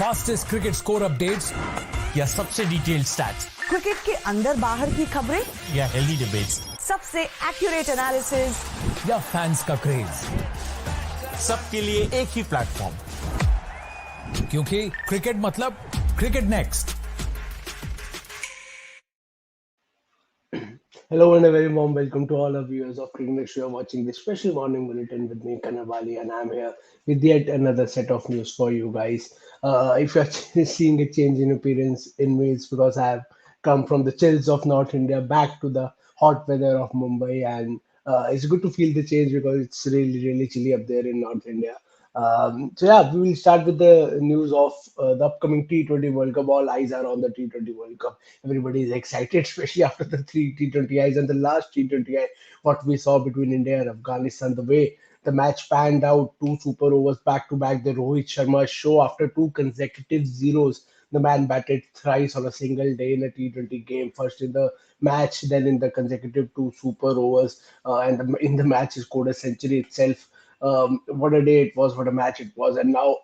Fastest cricket score updates या सबसे detailed stats, cricket के अंदर बाहर की खबरें या हेल्दी डिबेट्स, सबसे एक्यूरेट एनालिसिस या फैंस का क्रेज, सबके लिए एक ही प्लेटफॉर्म, क्योंकि क्रिकेट मतलब cricket next. Hello and a very warm welcome to all our viewers of Cricket Next. You are watching this special morning bulletin with me, Kanavali, and I'm here with yet another set of news for you guys. If you're seeing a change in appearance in me, it's because I have come from the chills of North India back to the hot weather of Mumbai, and it's good to feel the change because it's really, really chilly up there in North India. So yeah, we will start with the news of the upcoming T20 World Cup. All eyes are on the T20 World Cup. Everybody is excited, especially after the three T20 eyes and the last T20 eye. What we saw between India and Afghanistan, the way the match panned out, two super overs back to back. The Rohit Sharma show after two consecutive zeros. The man batted thrice on a single day in a T20 game. First in the match, then in the consecutive two super overs, and in the match he scored a century itself. What a day it was, what a match it was. And now,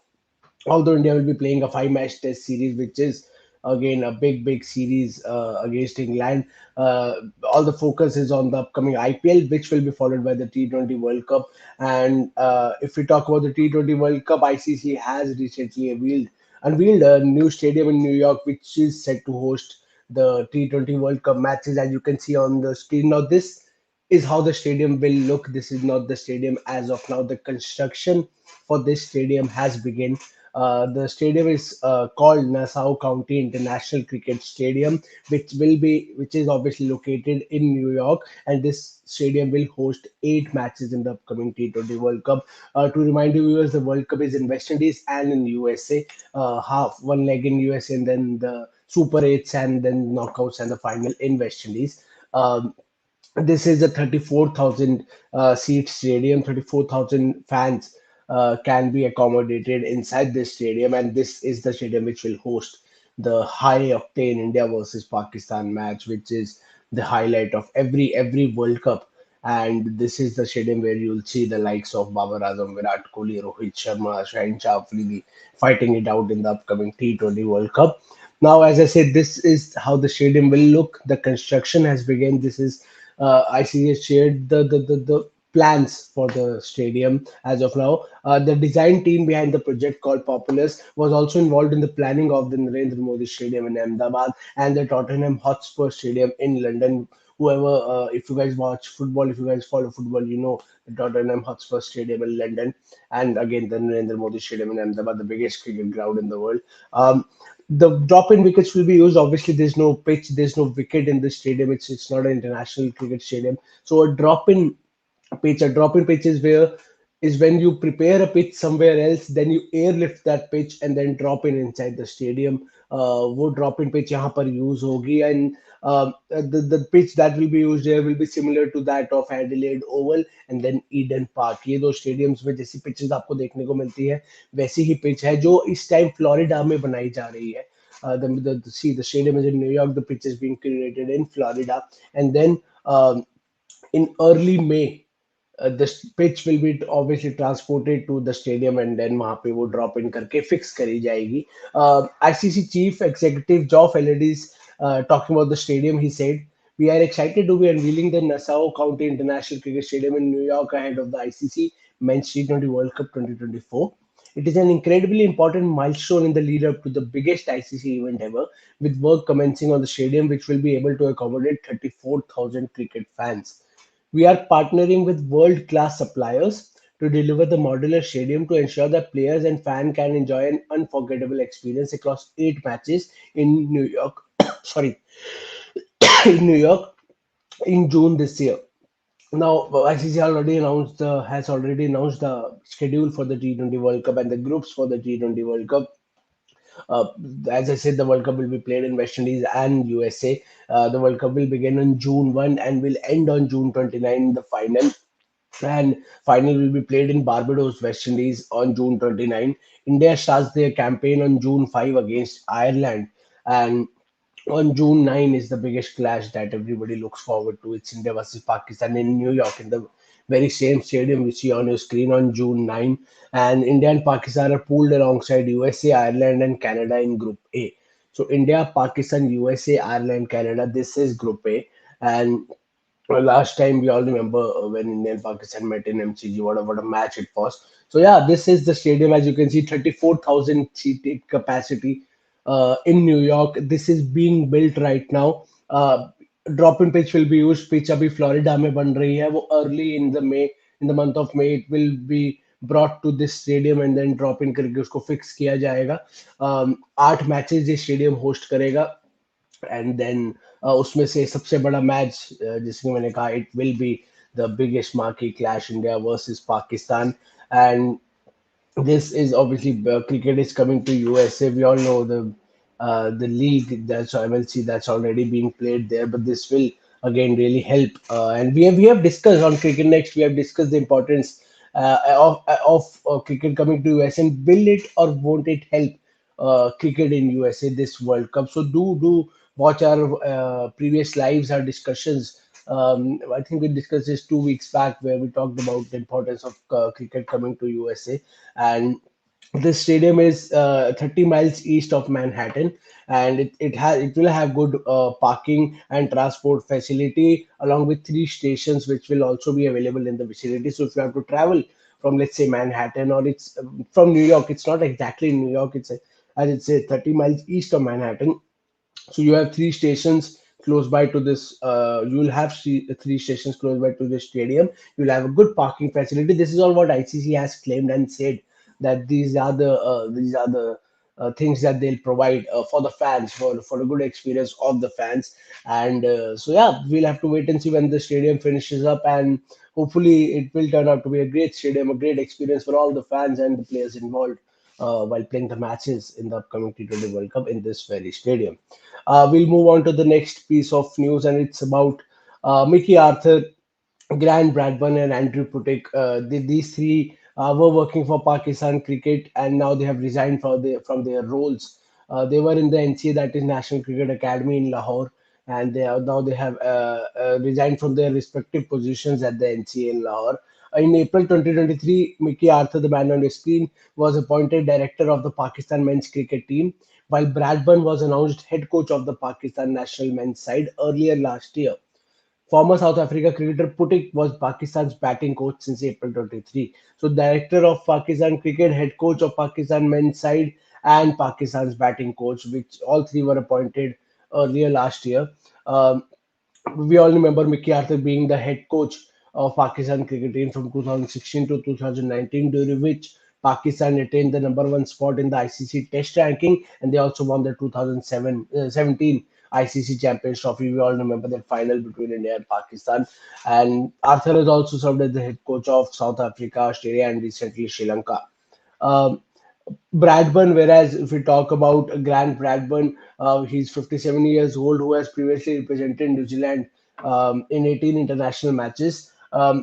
although India will be playing a five-match test series, which is again a big, big series against England, all the focus is on the upcoming IPL, which will be followed by the T20 World Cup. And if we talk about the T20 World Cup, ICC has recently unveiled a new stadium in New York, which is set to host the T20 World Cup matches, as you can see on the screen. Now, this is how the stadium will look. This is not the stadium as of now. The construction for this stadium has begun. The stadium is called Nassau County International Cricket Stadium, which is obviously located in New York, and this stadium will host eight matches in the upcoming T20 World Cup. To remind you, viewers, the World Cup is in West Indies and in USA. Half one leg in USA, and then the Super Eights, and then knockouts and the final in West Indies. This is a 34,000 seat stadium. 34,000 fans can be accommodated inside this stadium, and this is the stadium which will host the high octane India versus Pakistan match, which is the highlight of every World Cup. And this is the stadium where you'll see the likes of Babar Azam, Virat Kohli, Rohit Sharma, Shaheen Shah Afridi fighting it out in the upcoming T20 World Cup. Now, as I said, this is how the stadium will look. The construction has begun. This is ICC has shared the plans for the stadium as of now. The design team behind the project called Populous was also involved in the planning of the Narendra Modi Stadium in Ahmedabad and the Tottenham Hotspur Stadium in London. Whoever, if you guys watch football, if you guys follow football, you know the Tottenham Hotspur Stadium in London, and again the Narendra Modi Stadium in Ahmedabad, the biggest cricket ground in the world. The drop-in wickets will be used. Obviously, there's no pitch, there's no wicket in this stadium. It's not an international cricket stadium. So a drop-in pitch is where is when you prepare a pitch somewhere else, then you airlift that pitch and then drop in inside the stadium. वो drop in pitch यहाँ पर use होगी, and the pitch that will be used here will be similar to that of Adelaide Oval and then Eden Park. ये दो stadiums में जैसी pitches आपको देखने को मिलती है वैसी ही pitch है जो इस time फ्लोरिडा में बनाई जा रही है. The stadium is in New York. The pitch is being created in Florida, and then in early May, the pitch will be obviously transported to the stadium, and then वहाँ पे वो drop in करके fix करी जाएगी. ICC Chief Executive Geoff Ellidy's talking about the stadium. He said, "We are excited to be unveiling the Nassau County International Cricket Stadium in New York ahead of the ICC Men's T20 World Cup 2024. It is an incredibly important milestone in the lead up to the biggest ICC event ever, with work commencing on the stadium, which will be able to accommodate 34,000 cricket fans. We are partnering with world-class suppliers to deliver the modular stadium to ensure that players and fans can enjoy an unforgettable experience across eight matches in New York. Sorry, in New York in June this year." Now, ICC has already announced the schedule for the T20 World Cup and the groups for the T20 World Cup. Uh, as I said, the World Cup will be played in West Indies and USA. The World Cup will begin on June 1 and will end on June 29, the final. And final will be played in Barbados, West Indies on June 29. India starts their campaign on June 5 against Ireland. And on June 9 is the biggest clash that everybody looks forward to. It's India versus Pakistan in New York in the very same stadium you see on your screen on June 9. And India and Pakistan are pooled alongside USA, Ireland, and Canada in Group A. So India, Pakistan, USA, Ireland, Canada. This is Group A, and last time we all remember when India and Pakistan met in MCG, what a match it was. So yeah, this is the stadium as you can see, 34,000 seated capacity in New York. This is being built right now. Drop-in pitch will be used. Pitch अभी Florida में बन रही है. वो early in the month of May it will be brought to this stadium and then drop in करके उसको fix किया जाएगा. 8 मैचेस ये स्टेडियम होस्ट करेगा. एंड देन उसमें से सबसे बड़ा मैच जिसमें मैंने कहा it will be the biggest marquee clash India versus Pakistan. And this is obviously cricket is coming to USA. We all know the league that's MLC that's already being played there, but this will again really help. And we have discussed on Cricket Next. We have discussed the importance of cricket coming to US, and will it or won't it help cricket in USA this World Cup? So do watch our previous lives, our discussions. I think we discussed this 2 weeks back where we talked about the importance of cricket coming to USA. And this stadium is 30 miles east of Manhattan, and it will have good parking and transport facility along with 3 stations which will also be available in the vicinity. So if you have to travel from, let's say, Manhattan, or it's from New York, it's not exactly New York, it's as it say 30 miles east of Manhattan. So you have 3 stations close by to this. You will have 3 stations close by to the stadium. You'll have a good parking facility. This is all what ICC has claimed and said, that these are the things that they'll provide for the fans, for a good experience of the fans. And so yeah, we'll have to wait and see when the stadium finishes up, and hopefully it will turn out to be a great stadium, a great experience for all the fans and the players involved while playing the matches in the upcoming T20 World Cup in this very stadium. We'll move on to the next piece of news, and it's about Mickey Arthur, Grant Bradburn, and Andrew Putik. These three were working for Pakistan cricket, and now they have resigned from their roles. They were in the NCA, that is National Cricket Academy in Lahore, and they have resigned from their respective positions at the NCA in Lahore. In April 2023, Mickey Arthur, the man on the screen, was appointed director of the Pakistan men's cricket team, while Bradburn was announced head coach of the Pakistan national men's side earlier last year. Former South Africa cricketer Putik was Pakistan's batting coach since April 23. So, director of Pakistan cricket, head coach of Pakistan men's side, and Pakistan's batting coach, which all three were appointed earlier last year. Um, we all remember Mickey Arthur being the head coach of Pakistan cricket team from 2016 to 2019, during which Pakistan attained the number 1 spot in the ICC Test ranking, and they also won the 2017 ICC Champions Trophy. We all remember that final between India and Pakistan. And Arthur has also served as the head coach of South Africa, Australia, and recently Sri Lanka. Um, Bradburn, whereas if we talk about Grant Bradburn, he's 57 years old, who has previously represented New Zealand in 18 international matches.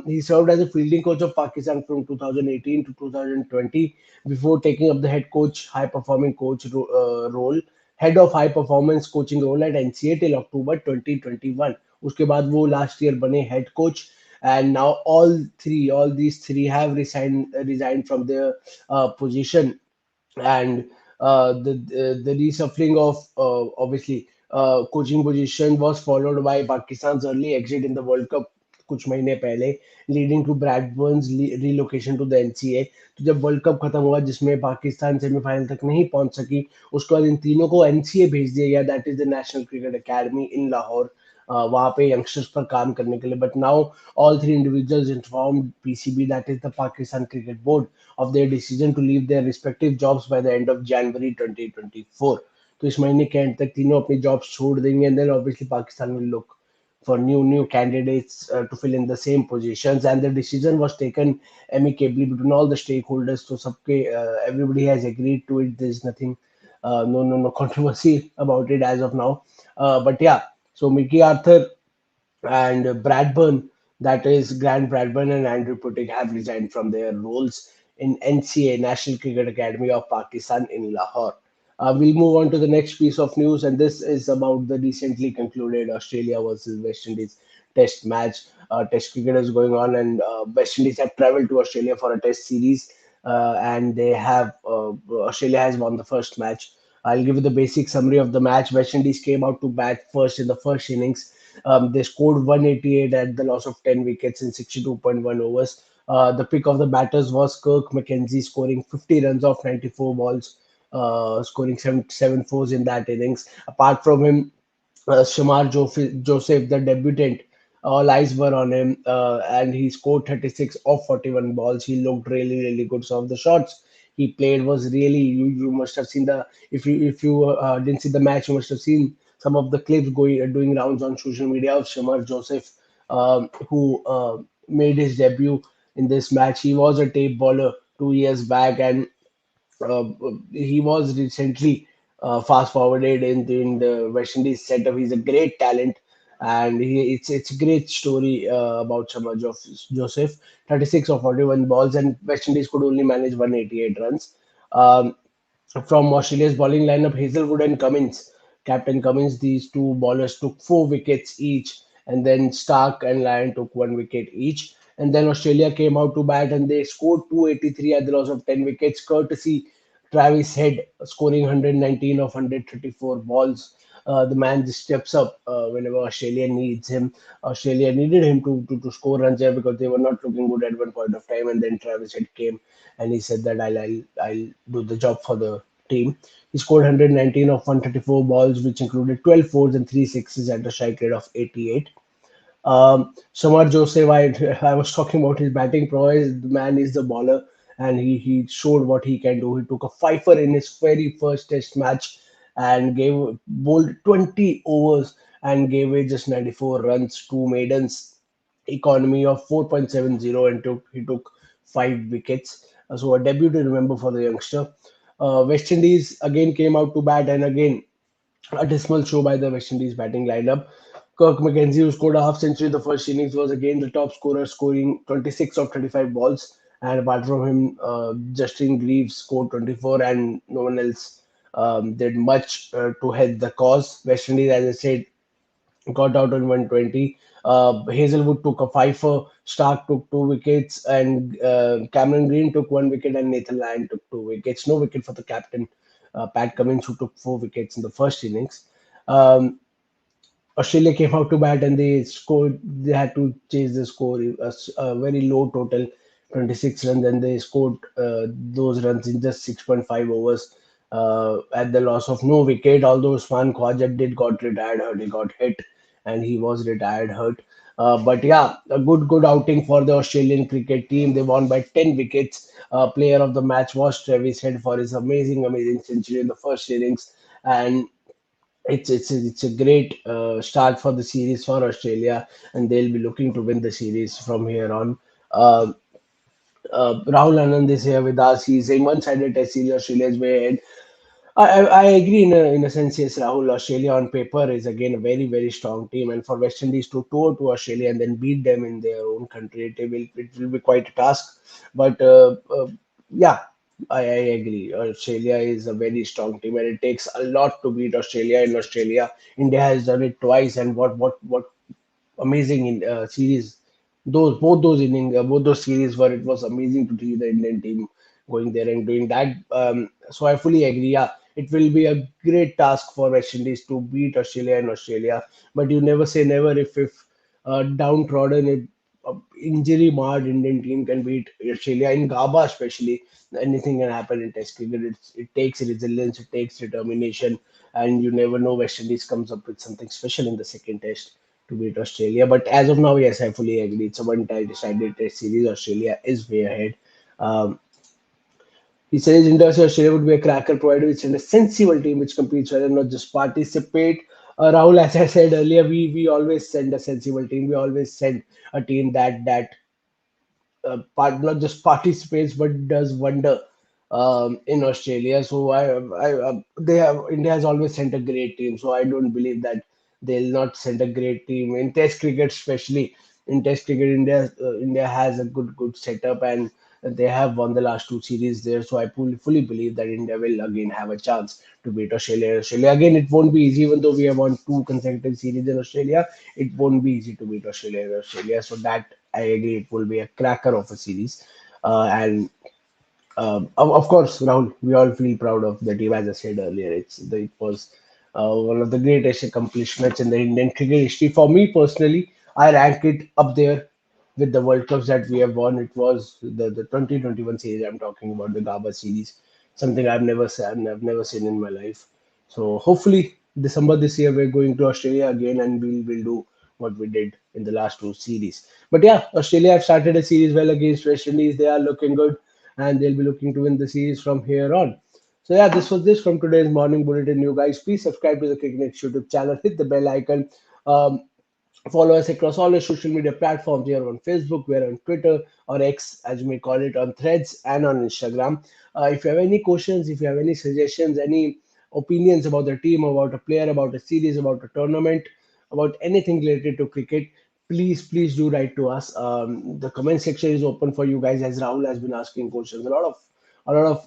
He served as a fielding coach of Pakistan from 2018 to 2020 before taking up the head coach, high performing coach role, head of high performance coaching role at NCA till October 2021. उसके बाद वो last year बने head coach, and now all these three have resigned from their position. And the reshuffling of obviously coaching position was followed by Pakistan's early exit in the World Cup कुछ महीने पहले, leading to Bradburn's relocation to the NCA. तो जब world cup खत्म हुआ जिसमें Pakistan semifinal तक नहीं पहुंच सकी, उसके बाद इन तीनों को एनसीए भेज दिया गया, that is the national cricket academy in Lahore, वहां पे यंगस्टर्स पर काम करने के लिए. But now all three individuals informed PCB, that is the Pakistan Cricket Board, of their decision to leave their respective jobs by the end of January 2024. तो इस महीने के एंड तक तीनों अपनी जॉब्स छोड़ देंगे, and then obviously Pakistan will look for new candidates to fill in the same positions. And the decision was taken amicably between all the stakeholders. So सबके everybody has agreed to it. There's nothing no controversy about it as of now. But yeah, so Mickey Arthur and Bradburn, that is Grant Bradburn and Andrew Putik, have resigned from their roles in NCA, National Cricket Academy of Pakistan in Lahore. We'll move on to the next piece of news, and this is about the recently concluded Australia versus West Indies Test match. Test cricket is going on, and West Indies have travelled to Australia for a Test series, and they have Australia has won the first match. I'll give you the basic summary of the match. West Indies came out to bat first in the first innings. They scored 188 at the loss of 10 wickets in 62.1 overs. The pick of the batters was Kirk McKenzie, scoring 50 runs off 94 balls, scoring seven fours in that innings. Apart from him, Joseph, the debutant, all eyes were on him, and he scored 36 off 41 balls. He looked really, really good. Some of the shots he played was really, you must have seen the, if you didn't see the match, you must have seen some of the clips going doing rounds on social media of Shamar Joseph, who made his debut in this match. He was a tape bowler 2 years back, and uh, he was recently fast forwarded in the West Indies setup. He's a great talent, and it's a great story about Joseph. 36 or 41 balls, and West Indies could only manage 188 runs. Um, from Australia's bowling lineup, Hazelwood and Cummins, Captain Cummins, these two bowlers took 4 wickets each, and then Stark and Lyon took 1 wicket each. And then Australia came out to bat and they scored 283 at the loss of 10 wickets, courtesy Travis Head scoring 119 of 134 balls. The man just steps up whenever Australia needs him. Australia needed him to score runs here because they were not looking good at one point of time. And then Travis Head came and he said that I'll do the job for the team. He scored 119 of 134 balls, which included 12 fours and 3 sixes at a strike rate of 88. Shamar Joseph, I was talking about his batting prowess. The man is the bowler, and he showed what he can do. He took a fifer in his very first Test match and gave bowled 20 overs and gave away just 94 runs, two maidens, economy of 4.70, and he took 5 wickets. So a debut to remember for the youngster. West Indies again came out to bat, and again a dismal show by the West Indies batting lineup. Kirk McKenzie, who scored a half century in the first innings, was again the top scorer, scoring 26 of 35 balls. And apart from him, Justin Greaves scored 24, and no one else did much to help the cause. West Indies, as I said, got out on 120. Hazelwood took a fifer, Stark took 2 wickets, and Cameron Green took 1 wicket, and Nathan Lyon took 2 wickets. No wicket for the captain, Pat Cummins, who took 4 wickets in the first innings. Um, Australia came out to bat and they scored. They had to chase the score, a very low total, 26 runs, and they scored those runs in just 6.5 overs at the loss of no wicket. Although Usman Khwaja did got retired hurt, he got hit and he was retired hurt. But yeah, a good outing for the Australian cricket team. They won by 10 wickets. Player of the match was Travis Head for his amazing century in the first innings, and it's a great start for the series for Australia, and they'll be looking to win the series from here on. Uh, Rahul Anand is here with us. He's saying one-sided test series. Australia is way ahead. I agree in a sense. Yes, Rahul. Australia on paper is again a very strong team, and for West Indies to tour to Australia and then beat them in their own country, it will be quite a task. But yeah, I agree. Australia is a very strong team, and it takes a lot to beat Australia. In Australia, India has done it twice, and what amazing in series. Those both those innings, both those series where it was amazing to see the Indian team going there and doing that. So I fully agree. Yeah, it will be a great task for West Indies to beat Australia in Australia. But you never say never. If downtrodden, injury marred Indian team can beat Australia in Gaba, especially, anything can happen in Test cricket. It takes resilience, it takes determination, and you never know. West Indies comes up with something special in the second Test to beat Australia. But as of now, yes, I fully agree. It's a one-time decided Test series. Australia is way ahead. Um, he says Indonesia Australia would be a cracker provided we send a sensible team which competes rather than not just participate. Rahul, as I said earlier, we always send a sensible team. We always send a team that not just participates but does wonder in Australia. So they have India has always sent a great team. So I don't believe that they'll not send a great team in Test cricket, especially in Test cricket. India has a good setup, and They have won the last two series there, so I fully believe that India will again have a chance to beat Australia. Australia again, it won't be easy, even though we have won two consecutive series in Australia. It won't be easy to beat Australia in Australia. So that I agree, it will be a cracker of a series. And of course, Rahul, we all feel proud of the team. As I said earlier, it was one of the greatest accomplishments in the Indian cricket history. For me personally, I rank it up there with the World Cups that we have won. It was the 2021 series I'm talking about, the Gaba series, something I've never seen in my life. So hopefully December this year we're going to Australia again, and we'll do what we did in the last two series. But yeah, Australia have started a series well against West Indies. They are looking good, and they'll be looking to win the series from here on. So yeah, this was this from today's morning bulletin. You guys, please subscribe to the Cricket Next YouTube channel, hit the bell icon. Um, Follow us across all our social media platforms. We are on Facebook, we are on Twitter, or X, as you may call it, on Threads and on Instagram. If you have any questions, if you have any suggestions, any opinions about the team, about a player, about a series, about a tournament, about anything related to cricket, please do write to us. The comment section is open for you guys, as Rahul has been asking questions. A lot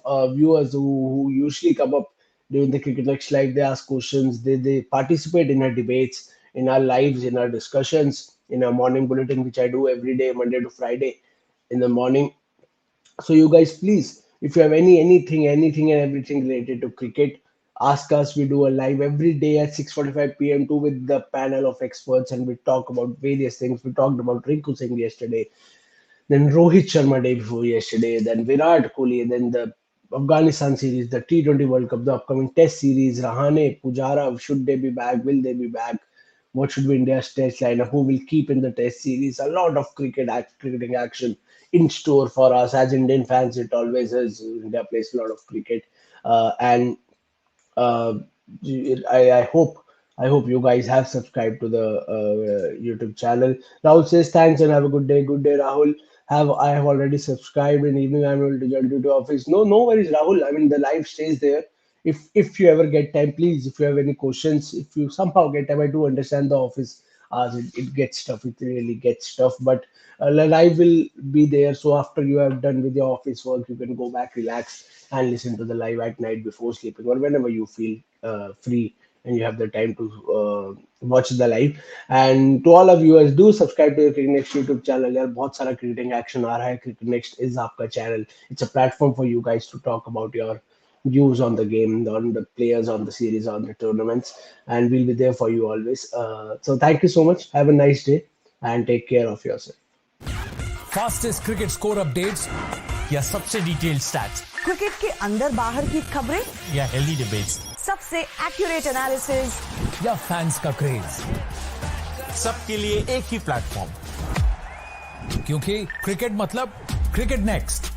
of viewers who usually come up during the Cricket Next Live, they ask questions, they participate in our debates, in our lives, in our discussions, in our morning bulletin, which I do every day, Monday to Friday in the morning. So you guys, please, if you have anything and everything related to cricket, ask us. We do a live every day at 6:45 p.m. too, with the panel of experts, and we talk about various things. We talked about Rinku Singh yesterday, then Rohit Sharma day before yesterday, then Virat Kohli, then the Afghanistan series, the T20 World Cup, the upcoming Test series, Rahane, Pujara, should they be back? Will they be back? What should be India's Test lineup? Who will keep in the Test series? A lot of cricketing action in store for us as Indian fans. It always is. India plays a lot of cricket, and uh, I hope you guys have subscribed to the YouTube channel. Rahul says thanks and have a good day. Good day, Rahul. I have already subscribed. In evening I'm able to join you to office. No worries, Rahul. I mean, the live stays there. If you ever get time, please. If you have any questions, if you somehow get time, I do understand the office. It gets tough. It really gets tough. But the live will be there. So after you have done with your office work, you can go back, relax, and listen to the live at night before sleeping, or whenever you feel free and you have the time to watch the live. And to all of viewers, do subscribe to the Cricket Next YouTube channel. यार बहुत सारा cricketing action आ रहा है. Cricket Next is आपका channel. It's a platform for you guys to talk about your views on the game, on the players, on the series, on the tournaments, and we'll be there for you always. So thank you so much. Have a nice day and take care of yourself. Fastest cricket score updates या सबसे detailed stats cricket के अंदर बाहर की खबरें या healthy debates, सबसे accurate analysis या फैंस का क्रेज, सबके लिए एक ही प्लेटफॉर्म, क्योंकि क्रिकेट मतलब क्रिकेट नेक्स्ट.